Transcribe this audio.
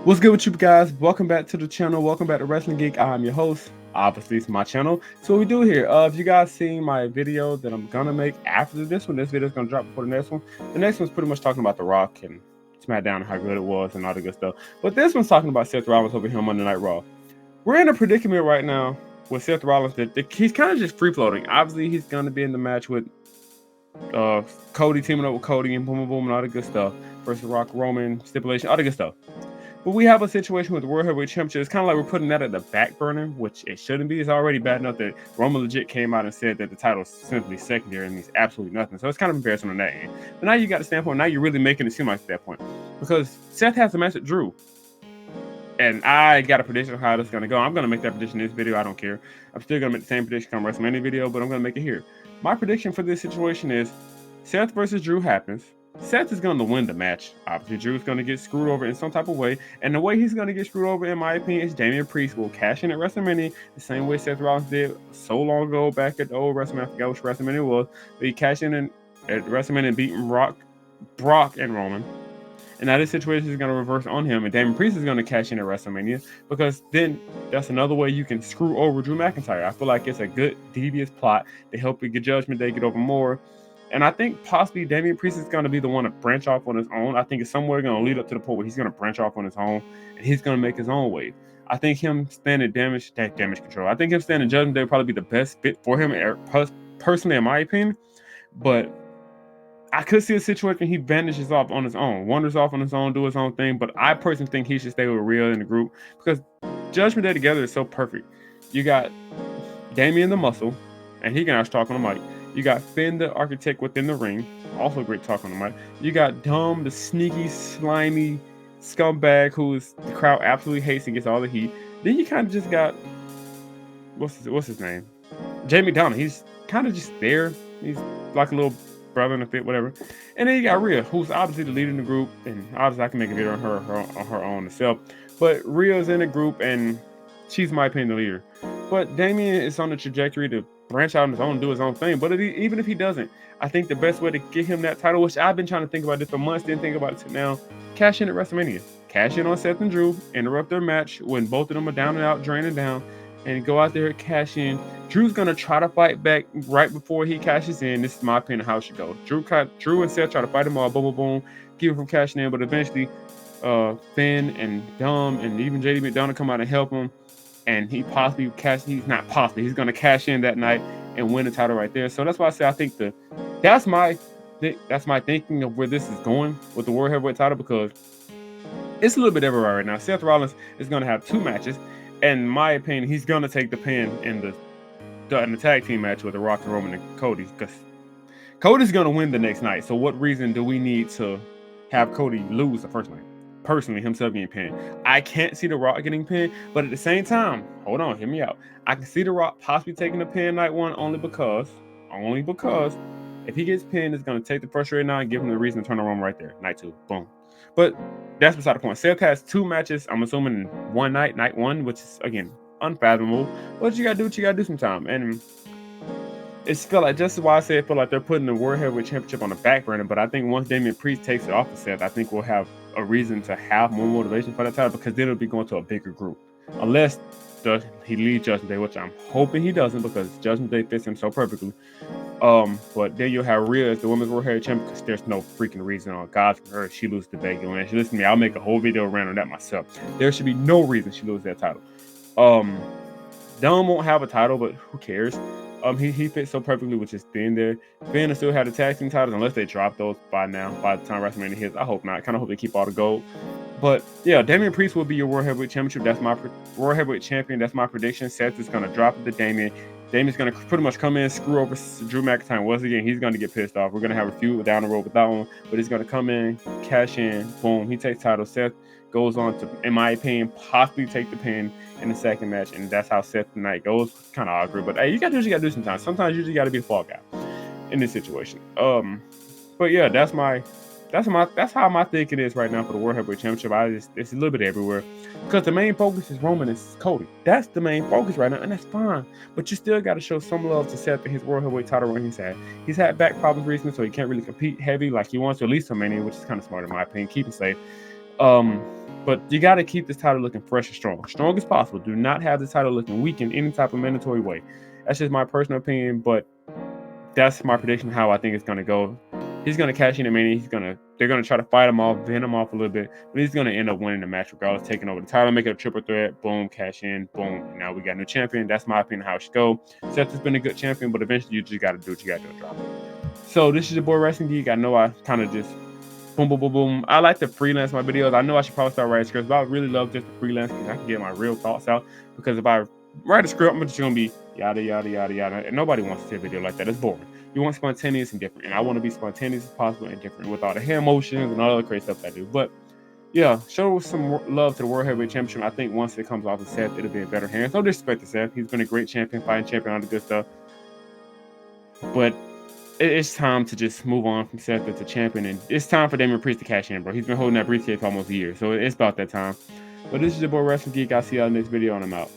What's good with you guys? Welcome back to the channel. Welcome back to Wrestling Geek. I'm your host. Obviously, it's my channel. So what we do here, if you guys seen my video that I'm gonna make after this one, this video is gonna drop before the next one. The next one's pretty much talking about The Rock and SmackDown and how good it was and all the good stuff. But this one's talking about Seth Rollins over here on Monday Night Raw. We're in a predicament right now with Seth Rollins that he's kind of just free floating. Obviously, he's gonna be in the match with Cody, teaming up with Cody and boom, boom, boom, and all the good stuff versus Rock, Roman stipulation, all the good stuff. But we have a situation with the World Heavyweight Championship. It's kind of like we're putting that at the back burner, which it shouldn't be. It's already bad enough that Roman legit came out and said that the title is simply secondary and means absolutely nothing. So it's kind of embarrassing on that end. But now you got the standpoint. Now you're really making it seem like that point because Seth has a match with Drew. And I got a prediction of how this is going to go. I'm going to make that prediction in this video. I don't care. I'm still going to make the same prediction on WrestleMania video, but I'm going to make it here. My prediction for this situation is Seth versus Drew happens. Seth is going to win the match. Obviously, Drew's going to get screwed over in some type of way. And the way he's going to get screwed over, in my opinion, is Damian Priest will cash in at WrestleMania the same way Seth Rollins did so long ago back at the old WrestleMania. I forgot which WrestleMania it was. But he cashed in at WrestleMania and beating Brock and Roman. And now this situation is going to reverse on him, and Damian Priest is going to cash in at WrestleMania because then that's another way you can screw over Drew McIntyre. I feel like it's a good, devious plot to help you get Judgment Day get over more. And I think possibly Damian Priest is going to be the one to branch off on his own. I think it's somewhere going to lead up to the point where he's going to branch off on his own, and he's going to make his own wave. I think him standing damage control. I think him standing Judgment Day would probably be the best fit for him, personally, in my opinion. But I could see a situation he vanishes off on his own, wanders off on his own, do his own thing. But I personally think he should stay with Rhea in the group because Judgment Day together is so perfect. You got Damian the Muscle, and he can actually talk on the mic. You got Finn the Architect within the ring, also great talk on the mic. You got Dom the sneaky, slimy scumbag who the crowd absolutely hates and gets all the heat. Then you kind of just got what's his name? Jamie Donald. He's kind of just there. He's like a little brother in a fit, whatever. And then you got Rhea, who's obviously the leader in the group, and obviously I can make a video on her own herself. But Rhea's in the group, and she's, in my opinion, the leader. But Damian is on the trajectory to branch out on his own, do his own thing. But even if he doesn't, I think the best way to get him that title, which I've been trying to think about this for months, didn't think about it now, cash in at WrestleMania. Cash in on Seth and Drew, interrupt their match when both of them are down and out, draining down, and go out there, cash in. Drew's going to try to fight back right before he cashes in. This is my opinion of how it should go. Drew and Seth try to fight him all, boom, boom, boom, keep him from cashing in, but eventually Finn and Dom and even JD McDonough come out and help him. And he's going to cash in that night and win the title right there. So that's why I say I think that's my thinking of where this is going with the World Heavyweight title, because it's a little bit everywhere right now. Seth Rollins is going to have 2 matches. And in my opinion, he's going to take the pin in the tag team match with The Rock and Roman and Cody, because Cody's going to win the next night. So what reason do we need to have Cody lose the first night? Personally, himself getting pinned. I can't see The Rock getting pinned, but at the same time, hold on, hear me out. I can see The Rock possibly taking the pin night 1 only because if he gets pinned, it's going to take the pressure right now and give him the reason to turn around right there. Night 2, boom. But that's beside the point. Seth has 2 matches, I'm assuming, in one night 1, which is, again, unfathomable. But you got to do what you got to do sometime. And it's feel like, just why I say I feel like they're putting the World Heavyweight Championship on the back burner. But I think once Damian Priest takes it off of Seth, I think we'll have a reason to have more motivation for that title, because then it'll be going to a bigger group. Unless he leaves Judgment Day, which I'm hoping he doesn't, because Judgment Day fits him so perfectly. But then you'll have Rhea as the Women's World Heavyweight Champion, because there's no freaking reason on God's earth she loses to Becky Lynch. Listen to me, I'll make a whole video around on that myself. There should be no reason she loses that title. Dom won't have a title, but who cares? He fits so perfectly with just being there. Finn will still have the tag team titles unless they drop those by the time WrestleMania hits. I hope not. I kind of hope they keep all the gold. But yeah, Damian Priest will be your World Heavyweight Championship. That's my World Heavyweight Champion. That's my prediction. Seth is going to drop it to Damian. Damian's going to pretty much come in, screw over Drew McIntyre once again. He's going to get pissed off. We're going to have a feud down the road with that one, but he's going to come in, cash in, boom. He takes title. Seth goes on to, in my opinion, possibly take the pin in the second match, and that's how Seth tonight goes. Kind of awkward, but hey, you got to do what you got to do sometimes. Sometimes you just got to be the fall guy in this situation. But yeah, that's how my thinking is right now for the World Heavyweight Championship. It's a little bit everywhere, because the main focus is Roman and Cody. That's the main focus right now, and that's fine. But you still got to show some love to Seth and his World Heavyweight title run he's had. He's had back problems recently, so he can't really compete heavy like he wants to, at least for Mania, which is kind of smart in my opinion. Keep him safe. But you got to keep this title looking fresh and strong as possible. Do not have this title looking weak in any type of mandatory way. That's just my personal opinion, but that's my prediction how I think it's gonna go. He's gonna cash in a Mania. They're gonna try to fight him off, bend him off a little bit, but he's gonna end up winning the match regardless, taking over the title, make it a triple threat. Boom, cash in, boom. And now we got a new champion. That's my opinion how it should go. Seth has been a good champion, but eventually you just gotta do what you gotta do to drop it. So this is your boy Wrestling Geek. I know I kind of just boom, boom, boom, boom. I like to freelance my videos. I know I should probably start writing scripts, but I really love just the freelance because I can get my real thoughts out. Because if I write a script, I'm just gonna be yada yada yada yada, and nobody wants to see a video like that. It's boring. You want spontaneous and different, and I want to be spontaneous as possible and different with all the hair motions and all the crazy stuff I do. But yeah, show some love to the World Heavyweight Championship. I think once it comes off of Seth, it'll be in better hands. No disrespect to Seth. He's been a great champion, fighting champion, all the good stuff. But it's time to just move on from Seth as a champion, and it's time for Damian Priest to cash in, bro. He's been holding that briefcase for almost a year, so it's about that time. But this is your boy Wrestling Geek. I'll see y'all in the next video, and I'm out.